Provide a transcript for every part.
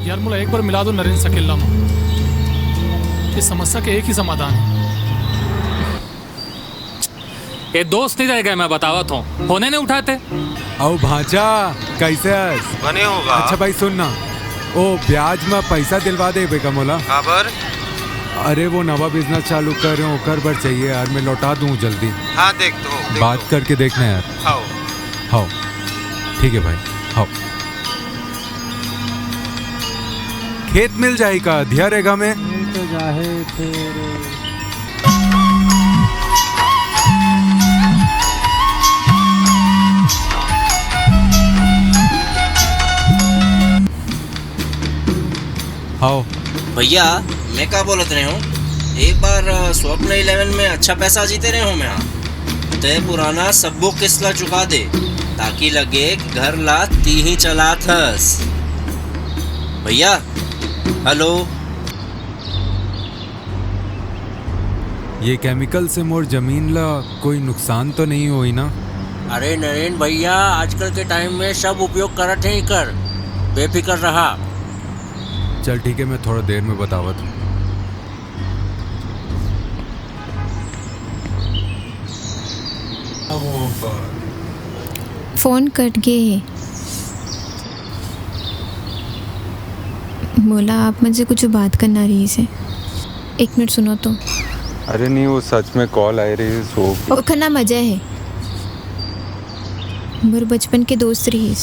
यार मुला एक बार मिला दो नरेंद्र सकेला में। इस समस्या के एक ही समाधान है। ये दोस्त नहीं रह गए, मैं बतावत हूँ, होने नहीं उठाते। आओ भांजा, कैसे हस? बने होगा। अच्छा भाई सुनना, ओ ब्याज में पैसा दिलवा दे बेका मोला। खबर? अरे वो नवा बिजनेस चालू कर रहे हो, कर बर चाहिए यार, मैं लौटा दूँ जल्दी। हाँ देख दो। बात करके देखना यार। आओ। हाँ ठीक है भाई, हाँ। खेत मिल जाएगा धियारेगा में। मिल तो जाहे फिर। आओ भैया मैं क्या बोलत रहे हूँ, एक बार स्वप्न 11 में अच्छा पैसा जीते रहे हूँ मैं। ते पुराना सबो किस्ला चुका दे ताकि लगे कि घर ला ती ही चला थस। भैया हेलो। ये केमिकल से मोर जमीन ला कोई नुकसान तो नहीं हुई ना? अरे नरेंद्र भैया, आजकल के टाइम में सब उपयोग करत है, कर बेफिक्र रहा। चल ठीक है, मैं थोड़ा देर में बतावत हूँ। फोन कट गए। बोला आप मुझसे कुछ बात करना रही से। एक मिनट सुनो तो। अरे नहीं, वो सच में कॉल आई रही सो। ओखर ना मजा है। मोर बचपन के दोस्त रही।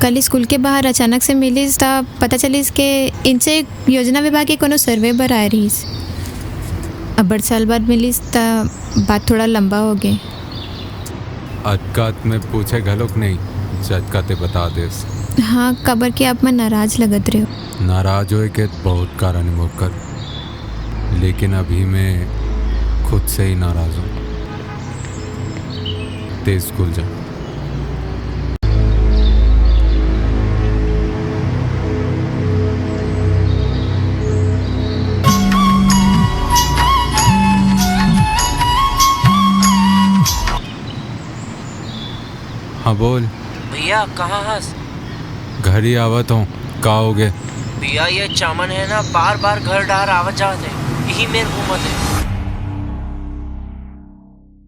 कल स्कूल के बाहर अचानक से मिलीस तब पता चलीस के इनसे योजना विभाग के कोनो सर्वे पर आ रही। अब बड़ साल बाद मिलीस तब बात थोड़ा लंबा हो गए। अटकात में पूछे घलोक नहीं, चटकाते बता देस। हाँ कबर के आप मैं नाराज लगत रहे हो। नाराज होए के बहुत कारण मुकर, लेकिन अभी मैं खुद से ही नाराज हूँ। तेज स्कूल जा। हाँ बोल। भैया कहाँ हंस? घर ही आवत हूँ, का हो गए? भैया ये चमन है ना, बार बार घर डार आवत जाते, यही मेरे घूमत है।